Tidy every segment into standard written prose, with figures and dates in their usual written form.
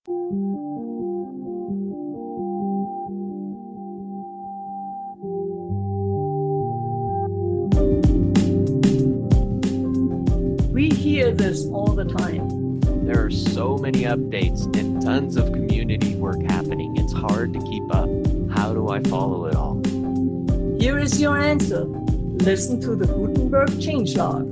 We hear this all the time. There are so many updates and tons of community work happening. It's hard to keep up. How do I follow it all? Here is your answer. Listen to the Gutenberg Changelog.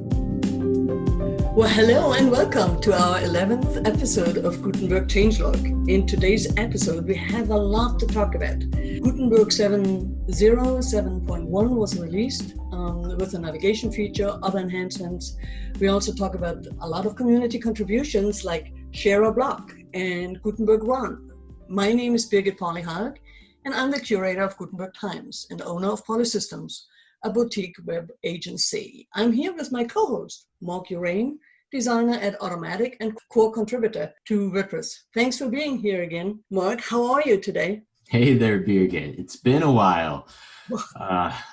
Well, hello and welcome to our 11th episode of Gutenberg Changelog. In today's episode, we have a lot to talk about. Gutenberg 7.0, was released with a navigation feature, other enhancements. We also talk about a lot of community contributions like ShareABlock and Gutenberg Run. My name is Birgit Pauli-Halk, and I'm the curator of Gutenberg Times and owner of Polysystems, a boutique web agency. I'm here with my co-host, Mark Urain, designer at Automatic and core contributor to WordPress. Thanks for being here again. Mark, how are you today? Hey there, Birgit. It's been a while.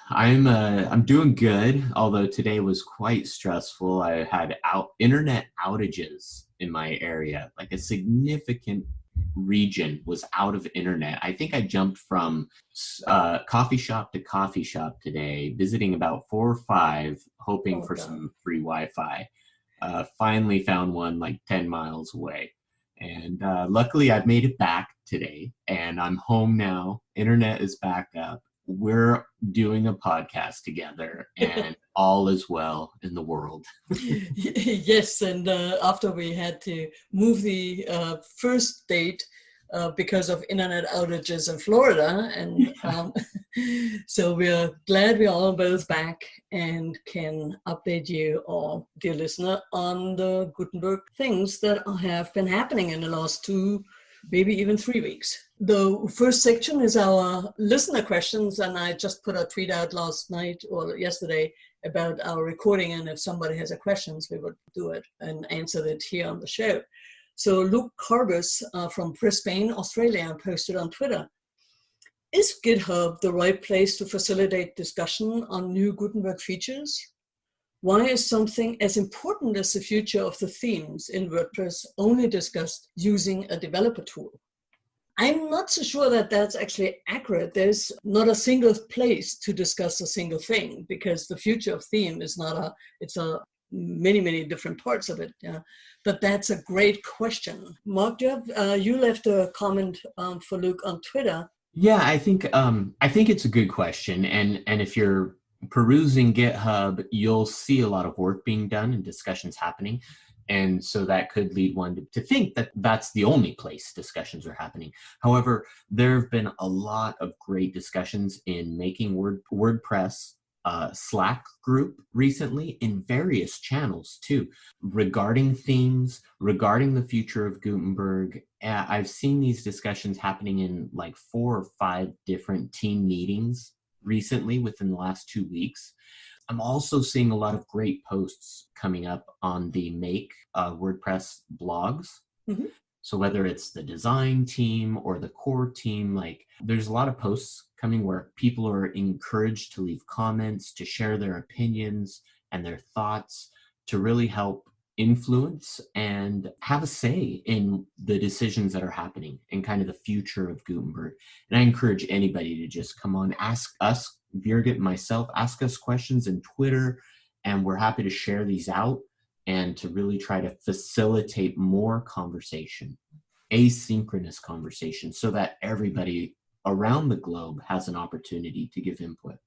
I'm doing good, although today was quite stressful. I had internet outages in my area, like a significant region was out of internet. I think I jumped from coffee shop to coffee shop today, visiting about 4 or 5, hoping for some free Wi-Fi. Finally found one like 10 miles away. And luckily I've made it back today and I'm home now. Internet is back up. We're doing a podcast together and all is well in the world. Yes, and after we had to move the first date because of internet outages in Florida, and so we're glad we're all both back and can update you, or dear listener, on the Gutenberg things that have been happening in the last 2, maybe even 3 weeks. The first section is our listener questions, and I just put a tweet out last night or yesterday about our recording, and if somebody has a questions, we would do it and answer it here on the show. So Luke Carbus from Brisbane, Australia, posted on Twitter, is GitHub the right place to facilitate discussion on new Gutenberg features? Why is something as important as the future of the themes in WordPress only discussed using a developer tool? I'm not so sure that that's actually accurate. There's not a single place to discuss a single thing, because the future of theme is it's many different parts of it. Yeah. But that's a great question. Mark, you left a comment for Luke on Twitter. Yeah, I think it's a good question. And if you're perusing GitHub, you'll see a lot of work being done and discussions happening. And so that could lead one to think that that's the only place discussions are happening. However, there have been a lot of great discussions in making WordPress Slack group recently in various channels too, regarding themes, regarding the future of Gutenberg. I've seen these discussions happening in like 4 or 5 different team meetings recently within the last 2 weeks. I'm also seeing a lot of great posts coming up on the Make WordPress blogs. Mm-hmm. So whether it's the design team or the core team, like there's a lot of posts coming where people are encouraged to leave comments, to share their opinions and their thoughts, to really help influence and have a say in the decisions that are happening and kind of the future of Gutenberg. And I encourage anybody to just come on, ask us, Birgit, myself, ask us questions in Twitter, and we're happy to share these out and to really try to facilitate more conversation, asynchronous conversation, so that everybody around the globe has an opportunity to give input.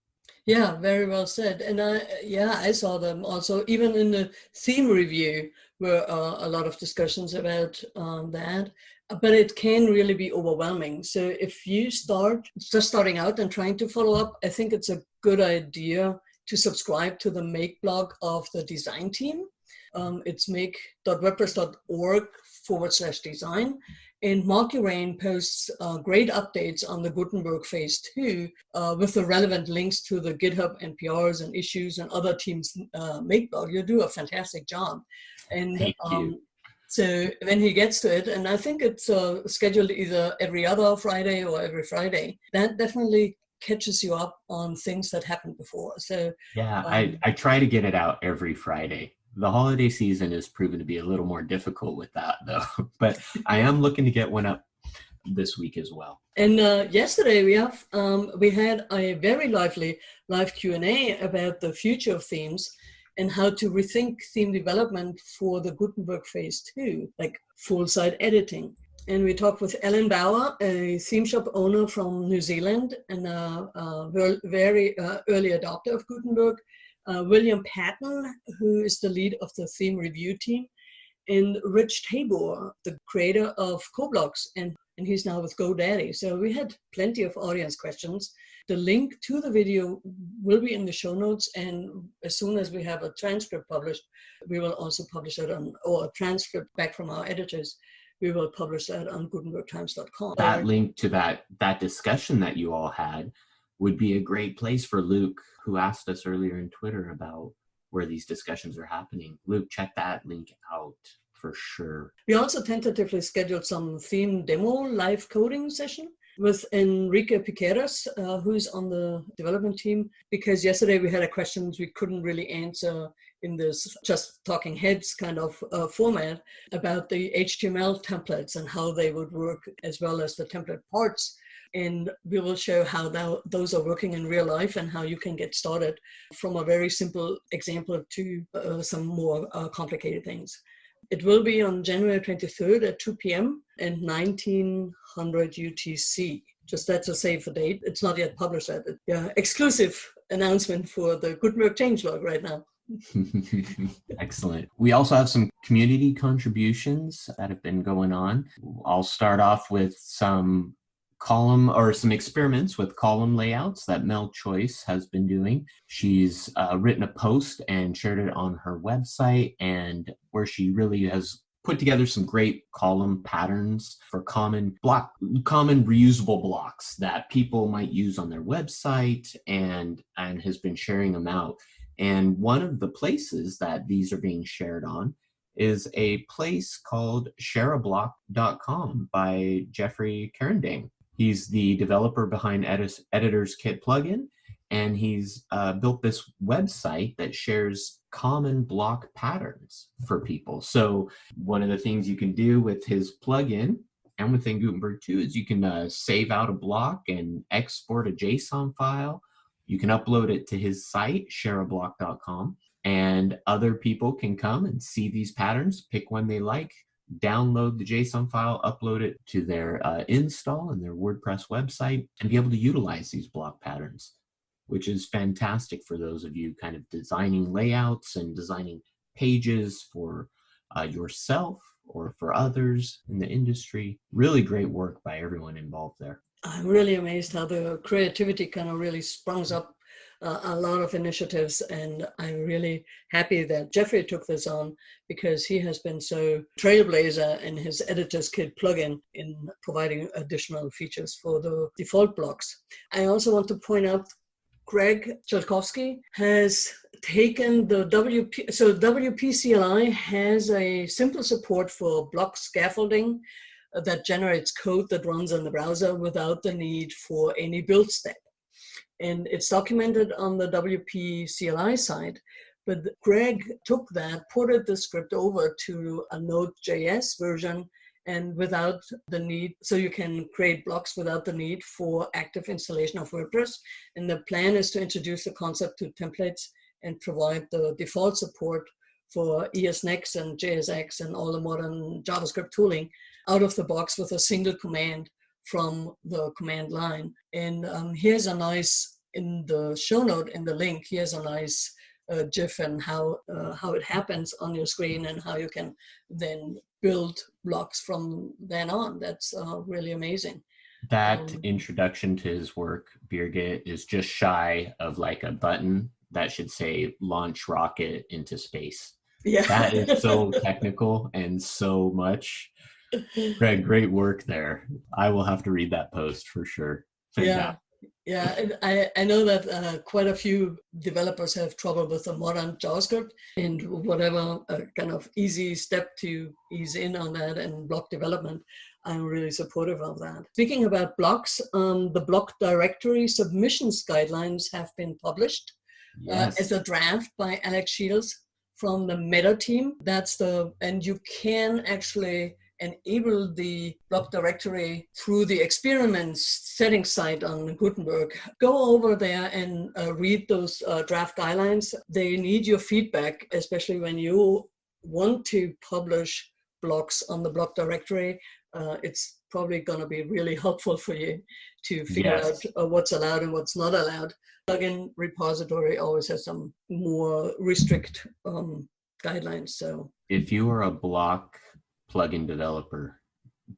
Yeah, very well said. And I saw them also, even in the theme review, were a lot of discussions about that. But it can really be overwhelming. So if you starting out and trying to follow up, I think it's a good idea to subscribe to the Make blog of the design team. It's make.wordpress.org/design. And Mark Urain posts great updates on the Gutenberg Phase 2 with the relevant links to the GitHub NPRs and issues and other teams' Make blog. You do a fantastic job. And Thank you. So when he gets to it, and I think it's scheduled either every other Friday or every Friday, that definitely catches you up on things that happened before. So yeah, I try to get it out every Friday. The holiday season has proven to be a little more difficult with that, though. But I am looking to get one up this week as well. And yesterday we had a very lively live Q&A about the future of themes and how to rethink theme development for the Gutenberg phase 2, like full site editing. And we talked with Ellen Bauer, a theme shop owner from New Zealand and a very early adopter of Gutenberg, William Patton, who is the lead of the theme review team, and Rich Tabor, the creator of CoBlocks, and he's now with GoDaddy. So we had plenty of audience questions. The link to the video will be in the show notes, and as soon as we have a transcript published, we will also publish it or a transcript back from our editors. We will publish that on gutenbergtimes.com. That link to that discussion that you all had would be a great place for Luke, who asked us earlier in Twitter about where these discussions are happening. Luke, check that link out for sure. We also tentatively scheduled some theme demo live coding session with Enrique Piqueras, who's on the development team, because yesterday we had a questions we couldn't really answer in this just talking heads kind of format about the HTML templates and how they would work, as well as the template parts. And we will show how those are working in real life and how you can get started from a very simple example to some more complicated things. It will be on January 23rd at 2 p.m. and 1900 UTC. Just that's a save the date. It's not yet published yet. Exclusive announcement for the Gutenberg Changelog right now. Excellent. We also have some community contributions that have been going on. I'll start off with some experiments with column layouts that Mel Choice has been doing. She's written a post and shared it on her website, and where she really has put together some great column patterns for common reusable blocks that people might use on their website, and has been sharing them out. And one of the places that these are being shared on is a place called ShareABlock.com by Jeffrey Carending. He's the developer behind Editor's Kit plugin, and he's built this website that shares common block patterns for people. So one of the things you can do with his plugin and within Gutenberg too is you can save out a block and export a JSON file. You can upload it to his site, shareablock.com, and other people can come and see these patterns, pick one they like, download the JSON file, upload it to their install and their WordPress website, and be able to utilize these block patterns, which is fantastic for those of you kind of designing layouts and designing pages for yourself or for others in the industry. Really great work by everyone involved there. I'm really amazed how the creativity kind of really springs up a lot of initiatives, and I'm really happy that Jeffrey took this on, because he has been so trailblazer in his Editor's Kit plugin in providing additional features for the default blocks. I also want to point out Greg Tchaikovsky has taken the WP-CLI has a simple support for block scaffolding that generates code that runs in the browser without the need for any build step. And it's documented on the WP-CLI side, but Greg took that, ported the script over to a Node.js version, and without the need, so you can create blocks without the need for active installation of WordPress. And the plan is to introduce the concept to templates and provide the default support for ESNext and JSX and all the modern JavaScript tooling out of the box with a single command from the command line. And here's a nice, in the show note, in the link, here's a nice GIF and how it happens on your screen and how you can then build blocks from then on. That's really amazing. That introduction to his work, Birgit, is just shy of like a button that should say launch rocket into space. Yeah. That is so technical and so much. Greg, great work there. I will have to read that post for sure. Yeah, and I know that quite a few developers have trouble with the modern JavaScript, and whatever kind of easy step to ease in on that and block development, I'm really supportive of that. Speaking about blocks, the block directory submissions guidelines have been published as a draft by Alex Shields from the meta team. And you can actually enable the block directory through the experiments settings site on Gutenberg. Go over there and read those draft guidelines. They need your feedback, especially when you want to publish blocks on the block directory. It's probably going to be really helpful for you to figure out what's allowed and what's not allowed. Plugin repository always has some more restrict guidelines. So if you are a block plugin developer,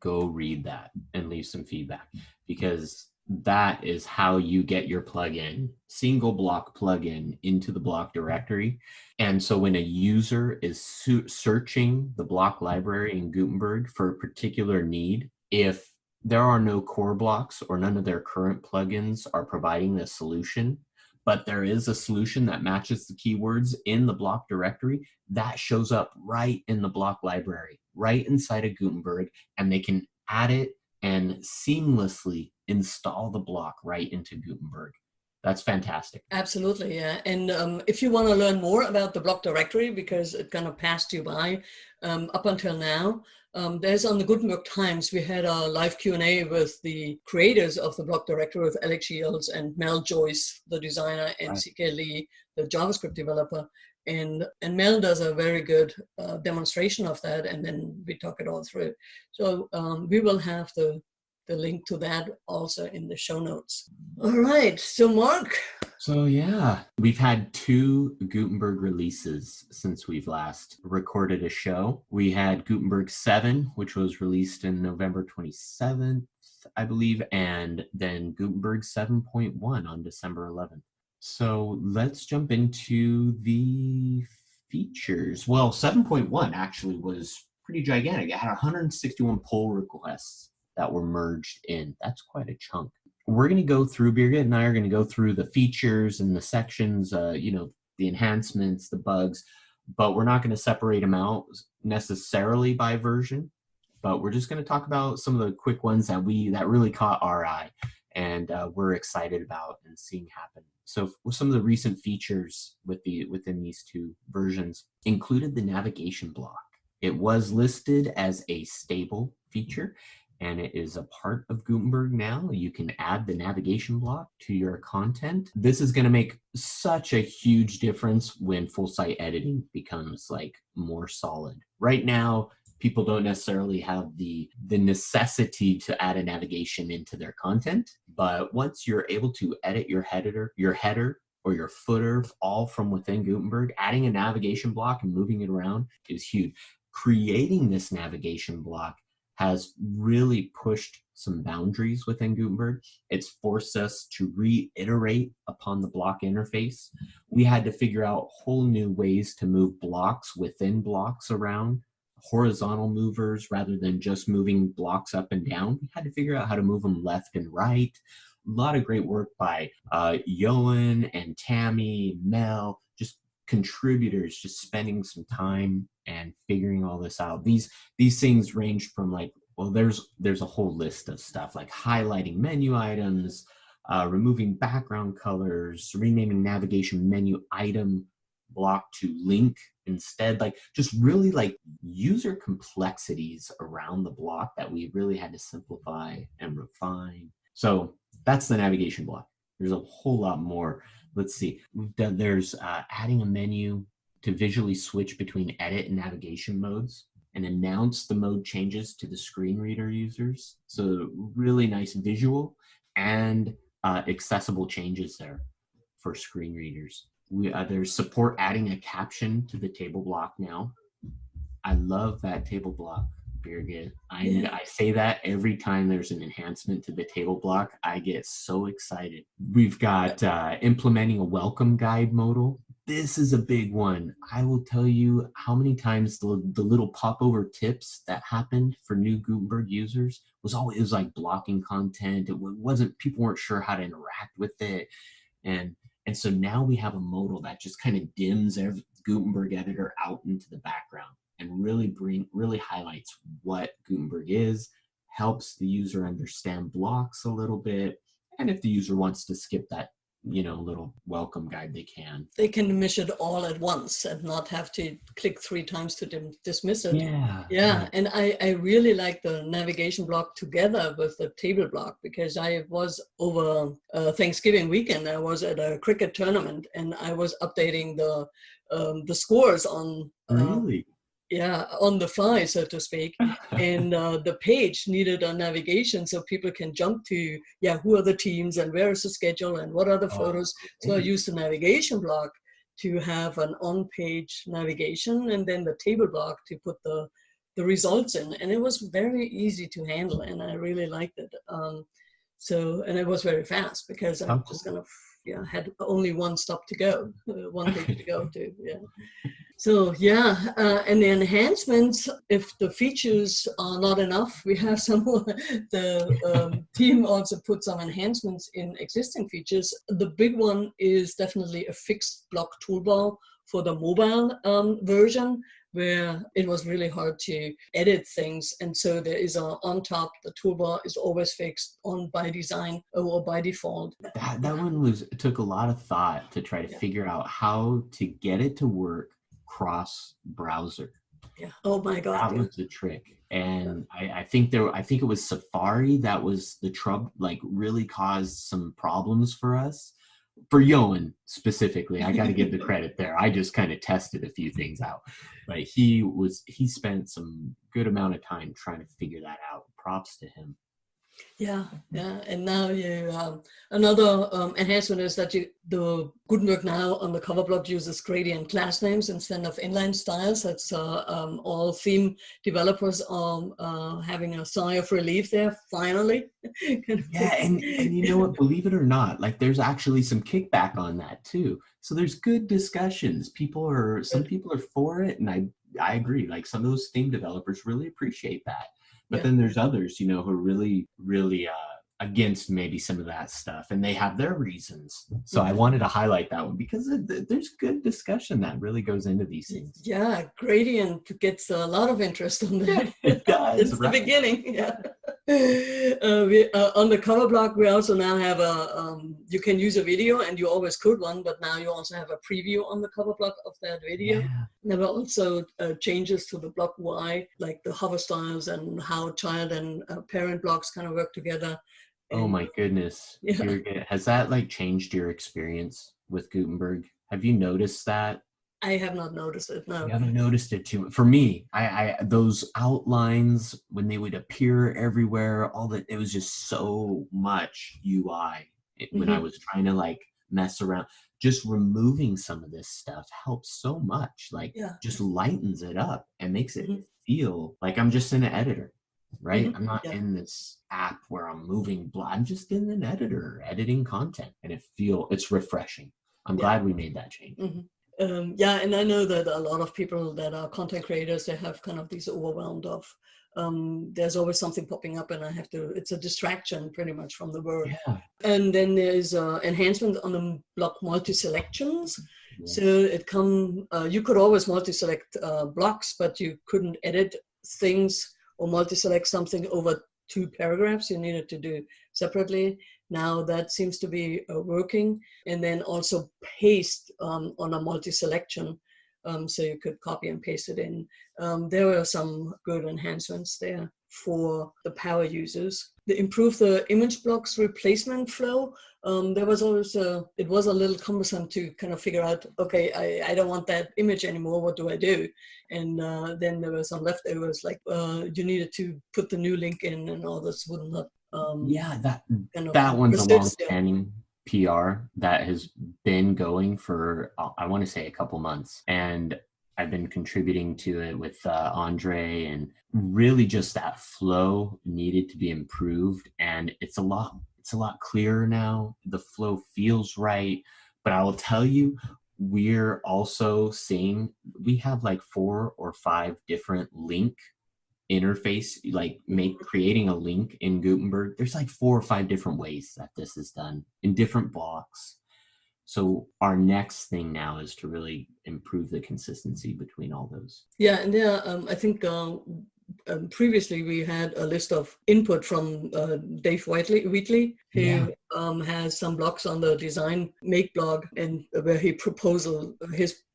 go read that and leave some feedback, because that is how you get your plugin, single block plugin, into the block directory. And so when a user is searching the block library in Gutenberg for a particular need, if there are no core blocks or none of their current plugins are providing the solution, but there is a solution that matches the keywords in the block directory, that shows up right in the block library, right inside of Gutenberg, and they can add it and seamlessly install the block right into Gutenberg. That's fantastic. Absolutely, yeah. And if you want to learn more about the block directory, because it kind of passed you by up until now, there's on the Gutenberg Times, we had a live Q&A with the creators of the block directory, with Alex Shields and Mel Joyce, the designer, and C.K. Lee, the JavaScript developer. And Mel does a very good demonstration of that, and then we talk it all through. So we will have the link to that also in the show notes. All right, so Mark. So yeah, we've had 2 Gutenberg releases since we've last recorded a show. We had Gutenberg 7, which was released in November 27th, I believe, and then Gutenberg 7.1 on December 11th. So let's jump into the features. Well, 7.1 actually was pretty gigantic. It had 161 pull requests that were merged in. That's quite a chunk. We're going to go through, Birgit and I are going to go through the features and the sections, the enhancements, the bugs, but we're not going to separate them out necessarily by version, but we're just going to talk about some of the quick ones that really caught our eye and we're excited about and seeing happen. So some of the recent features within these 2 versions included the navigation block. It was listed as a stable feature, and it is a part of Gutenberg now. You can add the navigation block to your content. This is going to make such a huge difference when full site editing becomes like more solid. Right now, people don't necessarily have the necessity to add a navigation into their content, but once you're able to edit your header or your footer all from within Gutenberg, adding a navigation block and moving it around is huge. Creating this navigation block has really pushed some boundaries within Gutenberg. It's forced us to reiterate upon the block interface. We had to figure out whole new ways to move blocks within blocks around, horizontal movers rather than just moving blocks up and down. We had to figure out how to move them left and right. A lot of great work by Johan and Tammy, Mel, just contributors, just spending some time and figuring all this out. These things range from there's a whole list of stuff like highlighting menu items, removing background colors, renaming navigation menu item block to link instead, just really user complexities around the block that we really had to simplify and refine. So that's the navigation block. There's a whole lot more. Let's see. There's adding a menu to visually switch between edit and navigation modes and announce the mode changes to the screen reader users. So really nice visual and accessible changes there for screen readers. There's support adding a caption to the table block now. I love that table block, Birgit. I say that every time there's an enhancement to the table block. I get so excited. We've got implementing a welcome guide modal. This is a big one. I will tell you how many times the little popover tips that happened for new Gutenberg users was always blocking content. It wasn't, people weren't sure how to interact with it. And so now we have a modal that just kind of dims every Gutenberg editor out into the background and really highlights what Gutenberg is, helps the user understand blocks a little bit. And if the user wants to skip that little welcome guide they can. They can dismiss it all at once and not have to click 3 times to dismiss it. Yeah. And I really like the navigation block together with the table block, because I was over Thanksgiving weekend, I was at a cricket tournament and I was updating the scores on Really? on the fly, so to speak. And the page needed a navigation so people can jump to, who are the teams and where is the schedule and what are the photos. So I used the navigation block to have an on-page navigation, and then the table block to put the results in. And it was very easy to handle, and I really liked it. And it was very fast, because I'm just kind of, had only one stop to go, one page to go to, So and the enhancements, if the features are not enough, we have some more. The team also put some enhancements in existing features. The big one is definitely a fixed block toolbar for the mobile version, where it was really hard to edit things. And so there is on top, the toolbar is always fixed on by design or by default. That one took a lot of thought to try to figure out how to get it to work cross browser. Oh my God. That was the trick. And I think it was Safari that was the trouble, like really caused some problems for us. For Yoan specifically, I got to give the credit there. I just kind of tested a few things out, but he spent some good amount of time trying to figure that out. Props to him. And now you another enhancement is that the Gutenberg now on the cover block uses gradient class names instead of inline styles. That's all theme developers are having a sigh of relief there, finally. And you know what, believe it or not, like there's actually some kickback on that too. So there's good discussions. Some people are for it, and I agree. Like some of those theme developers really appreciate that. But then there's others, who are really, really against maybe some of that stuff, and they have their reasons. So I wanted to highlight that one, because there's good discussion that really goes into these things. Gradient gets a lot of interest on that. It does. It's the beginning. On the cover block, we also now have you can use a video, and you always could one, but now you also have a preview on the cover block of that video. There were also changes to the block UI, like the hover styles and how child and parent blocks kind of work together. Oh my goodness. Has that changed your experience with Gutenberg? Have you noticed that? I have not noticed it, no. I haven't noticed it too. For me, I those outlines, when they would appear everywhere, it was just so much UI when I was trying to mess around. Just removing some of this stuff helps so much. Just lightens it up and makes it feel like I'm just in an editor, right? I'm not in this app where I'm moving. I'm just in an editor editing content, and it's refreshing. I'm glad we made that change. And I know that a lot of people that are content creators, they have kind of these overwhelmed of, there's always something popping up, and it's a distraction pretty much from the work. And then there's enhancement on the block multi-selections. So you could always multi-select blocks, but you couldn't edit things or multi-select something over 2 paragraphs. You needed to do separately. Now that seems to be working. And then also paste on a multi-selection. So you could copy and paste it in. There were some good enhancements there for the power users. They improved the image blocks replacement flow. There was always it was a little cumbersome to kind of figure out, okay, I don't want that image anymore. What do I do? And then there were some leftovers, you needed to put the new link in, and all this would not. That one's a long-standing PR that has been going for, I want to say, a couple months, and I've been contributing to it with Andre, and really just that flow needed to be improved, and it's a lot clearer now. The flow feels right, but I will tell you, we're also seeing, we have 4 or 5 different link interface, creating a link in Gutenberg. There's 4 or 5 different ways that this is done in different blocks. So our next thing now is to really improve the consistency between all those. And I think previously we had a list of input from Dave Wheatley, who has some blogs on the Design Make blog, and where his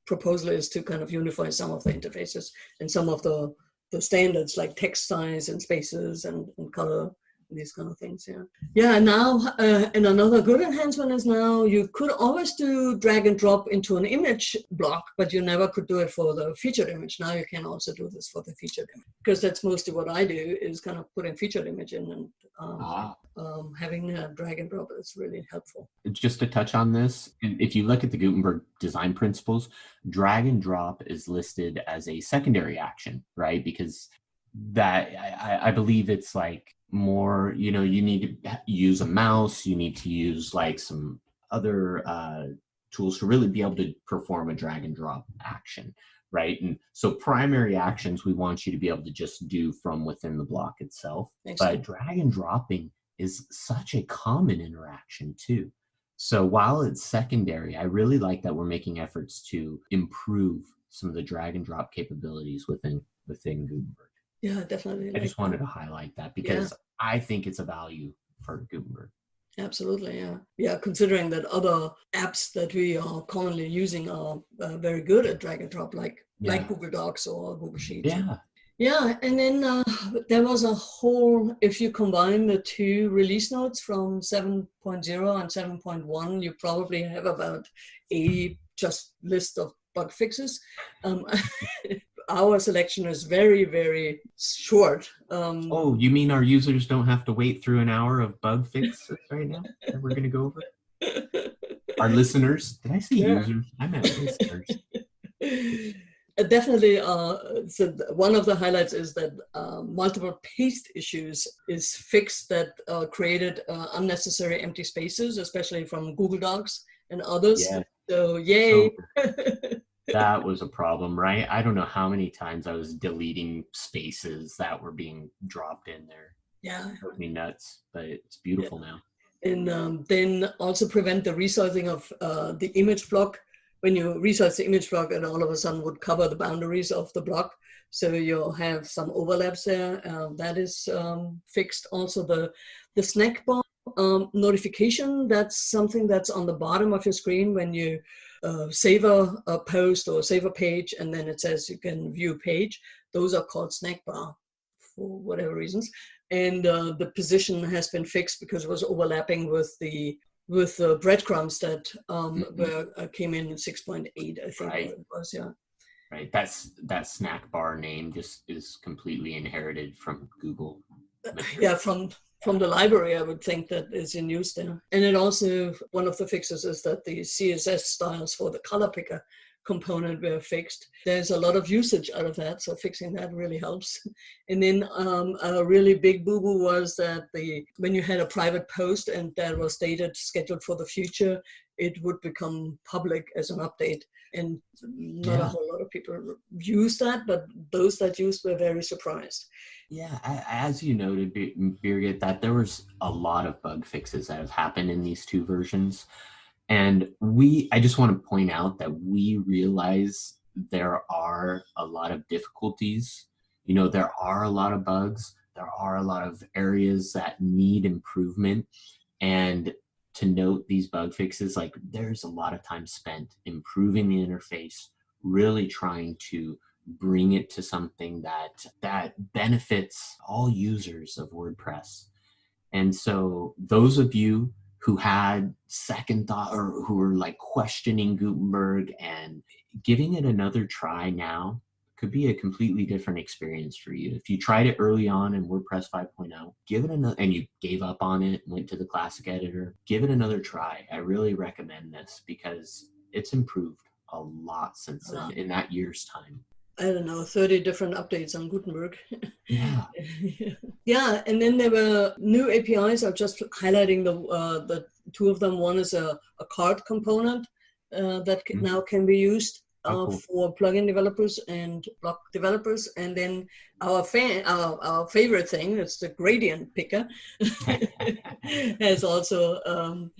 proposal is to kind of unify some of the interfaces and some of the standards like text size and spaces and color, these kind of things. And now and another good enhancement is now you could always do drag and drop into an image block, but you never could do it for the featured image. Now you can also do this for the featured image, because that's mostly what I do, is kind of putting featured image in, and having a drag and drop is really helpful. Just to touch on this, if you look at the Gutenberg design principles, drag and drop is listed as a secondary action, right? Because that I believe it's like more, you need to use a mouse, you need to use like some other tools to really be able to perform a drag and drop action, right? And so primary actions we want you to be able to just do from within the block itself. But drag and dropping is such a common interaction too. So while it's secondary, I really like that we're making efforts to improve some of the drag and drop capabilities within Gutenberg. Yeah, definitely. I just wanted to highlight that because I think it's a value for Gutenberg. Absolutely, yeah. Considering that other apps that we are commonly using are very good at drag and drop, like Google Docs or Google Sheets. Yeah, and then there was a whole, if you combine the two release notes from 7.0 and 7.1, you probably have about 80 just list of bug fixes. Our selection is very, very short. Oh, you mean our users don't have to wait through an hour of bug fixes right now that we're going to go over? Our listeners? Did I say users? I meant listeners. Definitely, so one of the highlights is that multiple paste issues is fixed that created unnecessary empty spaces, especially from Google Docs and others. So, yay! That was a problem, right? I don't know how many times I was deleting spaces that were being dropped in there. Yeah. It drove me nuts, but it's beautiful now. And then also prevent the resizing of the image block. When you resize the image block, it all of a sudden would cover the boundaries of the block. So you'll have some overlaps there. That is fixed. Also the snack bar notification, that's something that's on the bottom of your screen when you save a post or save a page, and then it says you can view page. Those are called snack bar for whatever reasons. And the position has been fixed because it was overlapping with the breadcrumbs that came in 6.8, I think it was, Right, that snack bar name just is completely inherited from Google. From the library, I would think that is in use there. And it also, one of the fixes is that the CSS styles for the color picker component were fixed. There's a lot of usage out of that, so fixing that really helps. And then a really big boo-boo was that when you had a private post and that was scheduled for the future, it would become public as an update. And not a whole lot of people use that, but those that used were very surprised. Yeah, as you noted, Birgit, that there was a lot of bug fixes that have happened in these two versions. And I just want to point out that we realize there are a lot of difficulties. There are a lot of bugs. There are a lot of areas that need improvement. And to note these bug fixes, like there's a lot of time spent improving the interface, really trying to bring it to something that benefits all users of WordPress. And so those of you who had second thought or who were like questioning Gutenberg and giving it another try now could be a completely different experience for you. If you tried it early on in WordPress 5.0, give it another, and you gave up on it, went to the classic editor, give it another try. I really recommend this because it's improved a lot since then in that year's time. I don't know, 30 different updates on Gutenberg. Yeah. Yeah, and then there were new APIs. I'm just highlighting the two of them. One is a card component that now can be used for plugin developers and block developers. And then our favorite thing, it's the gradient picker, has also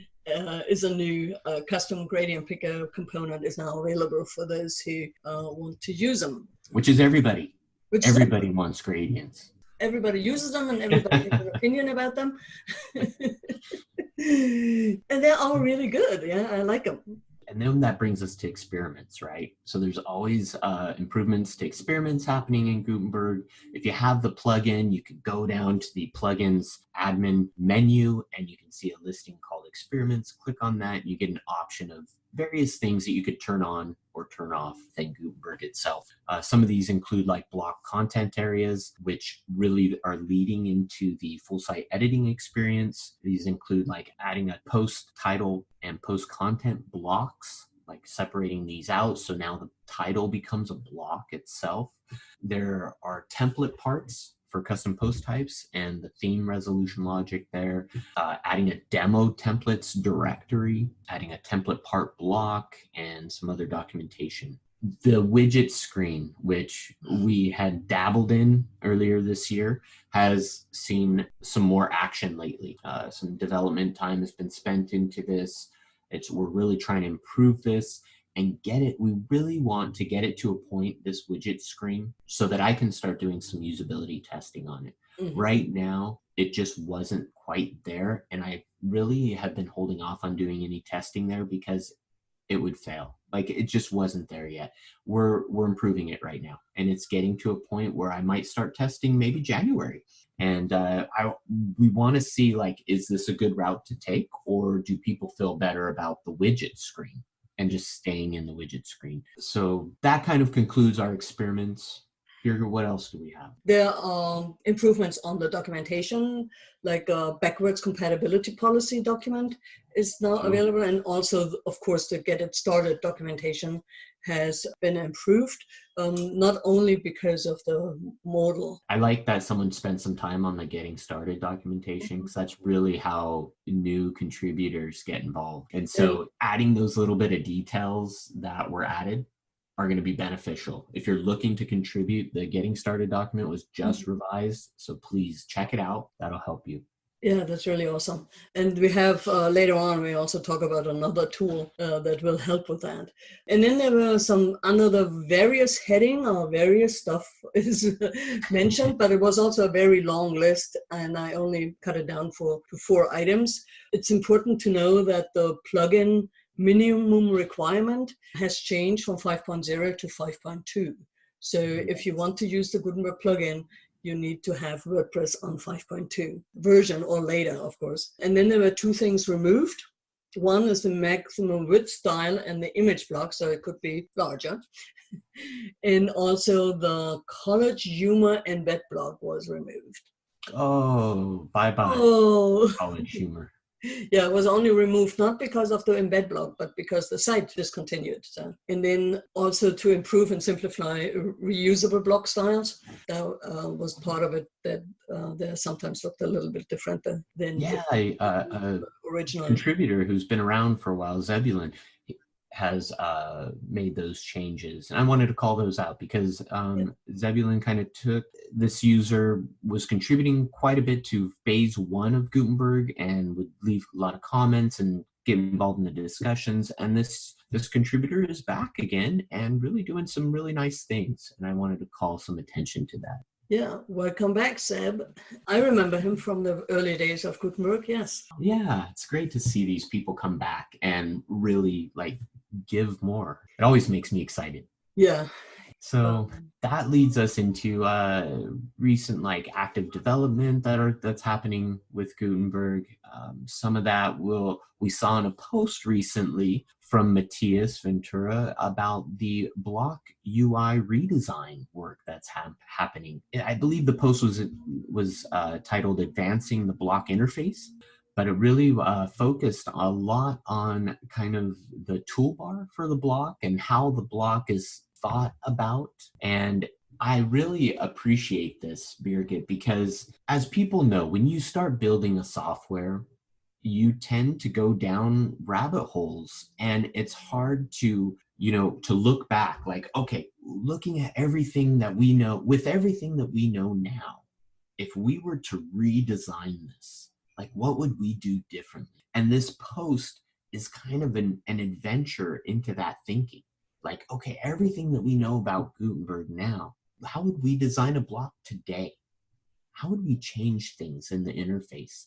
is a new custom gradient picker component is now available for those who want to use them. Which is everybody. which is Everybody wants gradients. everybody uses them and everybody has an opinion about them. And they're all really good. Yeah, I like them. And then that brings us to experiments, right? So there's always improvements to experiments happening in Gutenberg. If you have the plugin, you can go down to the plugins admin menu and you can see a listing called experiments. Click on that. You get an option of various things that you could turn on or turn off in Gutenberg itself. Some of these include like block content areas, which really are leading into the full site editing experience. These include like adding a post title and post content blocks, like separating these out. So now the title becomes a block itself. There are template parts for custom post types and the theme resolution logic there, adding a demo templates directory, adding a template part block, and some other documentation. The widget screen, which we had dabbled in earlier this year, has seen some more action lately. Some development time has been spent into this. We're really trying to improve this and get it. We really want to get it to a point, this widget screen, so that I can start doing some usability testing on it. Mm-hmm. Right now, it just wasn't quite there. And I really have been holding off on doing any testing there because it would fail. Like it just wasn't there yet. We're improving it right now. And it's getting to a point where I might start testing maybe January. And we want to see, like, is this a good route to take, or do people feel better about the widget screen and just staying in the widget screen? So that kind of concludes our experiments. Here, what else do we have? There are improvements on the documentation, like a backwards compatibility policy document is now available. And also, of course, the Get It Started documentation has been improved, not only because of the modal. I like that someone spent some time on the Getting Started documentation, because that's really how new contributors get involved. And so adding those little bit of details that were added are going to be beneficial. If you're looking to contribute, the Getting Started document was just revised, so please check it out. That'll help you. Yeah, that's really awesome. And we have later on, we also talk about another tool that will help with that. And then there were some under the various heading or various stuff is mentioned, but it was also a very long list and I only cut it down to 4 items. It's important to know that the plugin minimum requirement has changed from 5.0 to 5.2. So if you want to use the Gutenberg plugin, you need to have WordPress on 5.2 version or later, of course. And then there were 2 things removed. One is the maximum width style and the image block, so it could be larger. And also the college humor embed block was removed. Oh, bye-bye. Oh. College humor. Yeah, it was only removed not because of the embed block, but because the site discontinued. So, and then also to improve and simplify reusable block styles. That was part of it, that they sometimes looked a little bit different than a original contributor who's been around for a while, Zebulon, has made those changes. And I wanted to call those out because Zebulon kind of took, this user was contributing quite a bit to phase 1 of Gutenberg and would leave a lot of comments and get involved in the discussions. And this contributor is back again and really doing some really nice things. And I wanted to call some attention to that. Yeah, welcome back, Seb. I remember him from the early days of Gutenberg, yes. Yeah, it's great to see these people come back and really like give more. It always makes me excited. Yeah. So that leads us into recent like active development that's happening with Gutenberg. Some of that we saw in a post recently from Matthias Ventura about the block UI redesign work that's happening. I believe the post was titled "Advancing the Block Interface," but it really focused a lot on kind of the toolbar for the block and how the block is thought about. And I really appreciate this, Birgit, because as people know, when you start building a software, you tend to go down rabbit holes, and it's hard to look back like, okay, looking at everything that we know, with everything that we know now, if we were to redesign this, like what would we do differently? And this post is kind of an adventure into that thinking. Like, okay, everything that we know about Gutenberg now, how would we design a block today? How would we change things in the interface?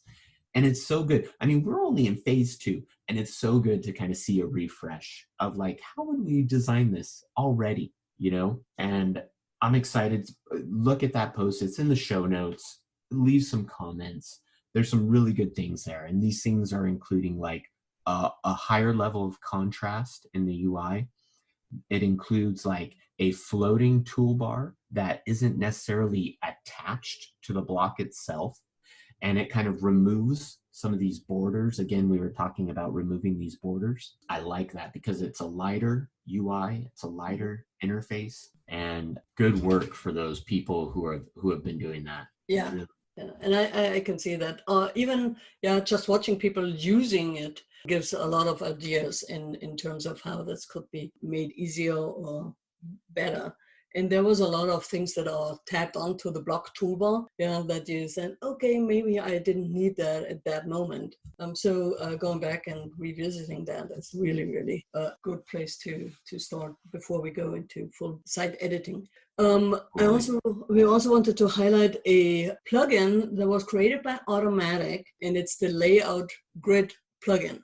And it's so good. I mean, we're only in phase 2, and it's so good to kind of see a refresh of like, how would we design this already, you know? And I'm excited. Look at that post. It's in the show notes. Leave some comments. There's some really good things there. And these things are including like a higher level of contrast in the UI. It includes like a floating toolbar that isn't necessarily attached to the block itself. And it kind of removes some of these borders. Again, we were talking about removing these borders. I like that because it's a lighter UI, it's a lighter interface, and good work for those people who have been doing that. Yeah. Yeah. And I can see that. Even just watching people using it gives a lot of ideas in terms of how this could be made easier or better. And there was a lot of things that are tagged onto the block toolbar, that you said, okay, maybe I didn't need that at that moment. So going back and revisiting that is really, really a good place to start before we go into full site editing. We also wanted to highlight a plugin that was created by Automatic, and it's the Layout Grid plugin.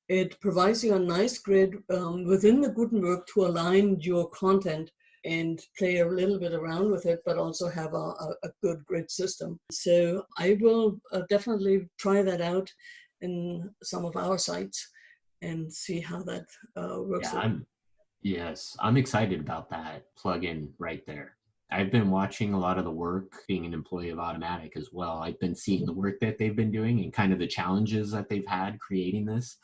It provides you a nice grid within the Gutenberg to align your content and play a little bit around with it, but also have a good grid system. So I will definitely try that out in some of our sites and see how that works. Yeah, I'm excited about that plugin right there. I've been watching a lot of the work, being an employee of Automatic as well. I've been seeing the work that they've been doing and kind of the challenges that they've had creating this.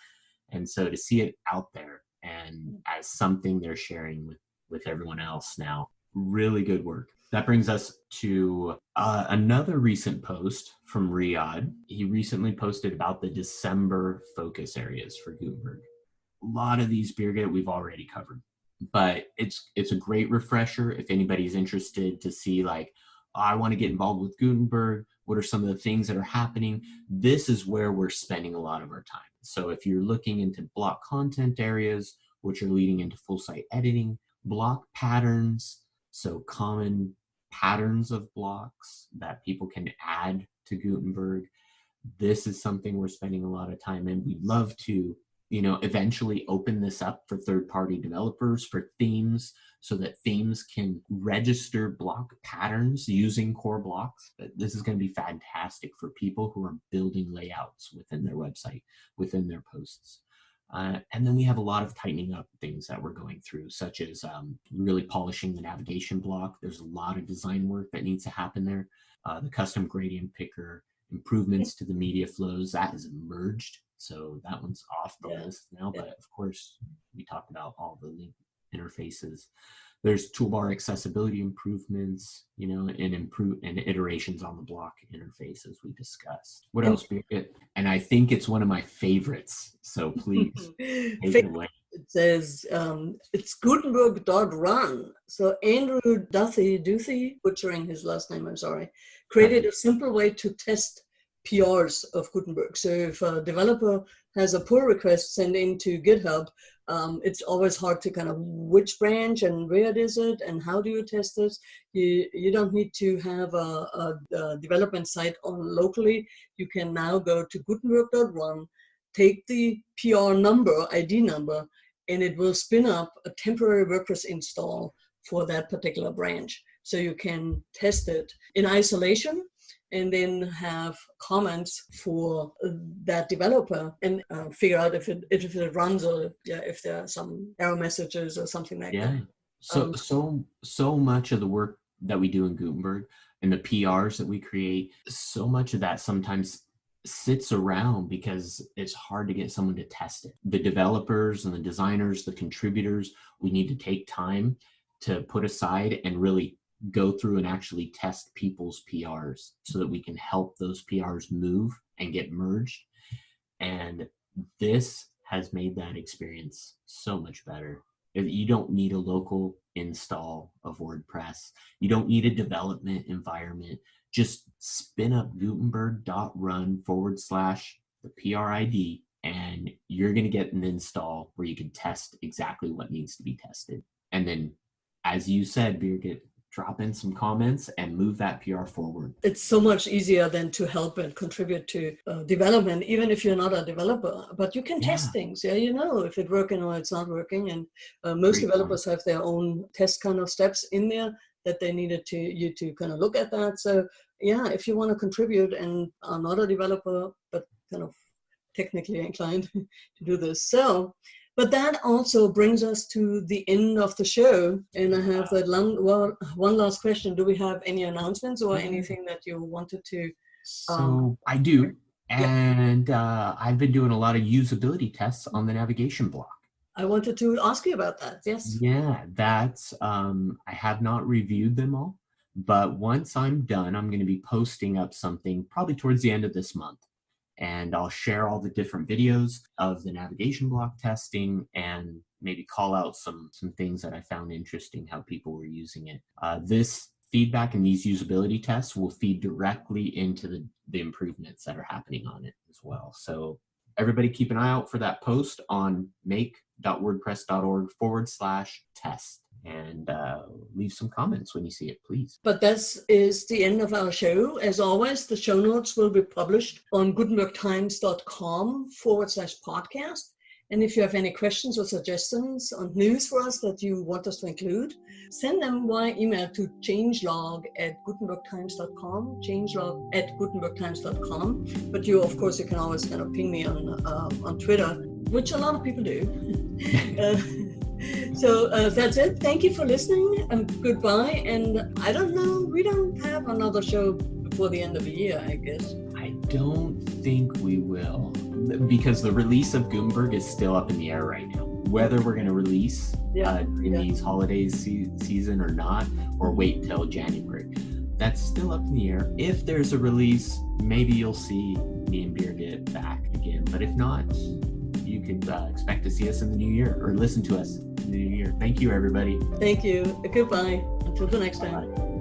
And so to see it out there and as something they're sharing with everyone else now, really good work. That brings us to another recent post from Riyadh. He recently posted about the December focus areas for Gutenberg. A lot of these, Birgit, we've already covered, but it's a great refresher if anybody's interested to see like, I want to get involved with Gutenberg. What are some of the things that are happening? This is where we're spending a lot of our time. So if you're looking into block content areas, which are leading into full site editing, block patterns, so common patterns of blocks that people can add to Gutenberg, this is something we're spending a lot of time in. We'd love to, eventually open this up for third-party developers for themes so that themes can register block patterns using core blocks. But this is going to be fantastic for people who are building layouts within their website, within their posts. And then we have a lot of tightening up things that we're going through, such as really polishing the navigation block. There's a lot of design work that needs to happen there. The custom gradient picker, improvements to the media flows, that is merged. So that one's off the list now, but of course, we talked about all the link interfaces. There's toolbar accessibility improvements, and iterations on the block interface as we discussed. What else? And I think it's one of my favorites. So please take it away. It says it's Gutenberg.run. So Andrew Duthie, butchering his last name, I'm sorry, created a simple way to test PRs of Gutenberg. So if a developer has a pull request sent into GitHub, it's always hard to kind of which branch and where is it and how do you test this. You don't need to have a development site on locally. You can now go to Gutenberg.run, take the PR number, ID number, and it will spin up a temporary WordPress install for that particular branch. So you can test it in isolation and then have comments for that developer and figure out if it runs or if there are some error messages or something like that. So much of the work that we do in Gutenberg and the PRs that we create, so much of that sometimes sits around because it's hard to get someone to test it. The developers and the designers, the contributors, we need to take time to put aside and really go through and actually test people's PRs so that we can help those PRs move and get merged. And this has made that experience so much better. You don't need a local install of WordPress. You don't need a development environment. Just spin up Gutenberg.run / the PRID, and you're going to get an install where you can test exactly what needs to be tested. And then, as you said, Birgit, drop in some comments and move that PR forward. It's so much easier than to help and contribute to development, even if you're not a developer. But you can test things. Yeah, you know if it's working or it's not working. And most developers have their own test kind of steps in there that they needed you to kind of look at that. So yeah, if you want to contribute and are not a developer, but kind of technically inclined to do this. So, but that also brings us to the end of the show. And I have that one last question. Do we have any announcements or anything that you wanted to? So I do. And I've been doing a lot of usability tests on the navigation block. I wanted to ask you about that. Yes. Yeah, that's, I have not reviewed them all, but once I'm done, I'm going to be posting up something probably towards the end of this month. And I'll share all the different videos of the navigation block testing and maybe call out some things that I found interesting, how people were using it. This feedback and these usability tests will feed directly into the improvements that are happening on it as well. So everybody keep an eye out for that post on make.wordpress.org/test. And leave some comments when you see it, please. But this is the end of our show. As always, the show notes will be published on gutenbergtimes.com/podcast. And if you have any questions or suggestions on news for us that you want us to include, send them via email to changelog@gutenbergtimes.com, changelog@gutenbergtimes.com. But you, of course, you can always kind of ping me on Twitter, which a lot of people do. So that's it. Thank you for listening and goodbye. And I don't know, we don't have another show before the end of the year, I guess. I don't think we will, because the release of Gutenberg is still up in the air right now. Whether we're going to release during these holidays season or not, or wait till January. That's still up in the air. If there's a release, maybe you'll see me and Birgit back again. But if not, you can expect to see us in the new year or listen to us in the new year. Thank you, everybody. Thank you. Goodbye. Until the next time. Bye.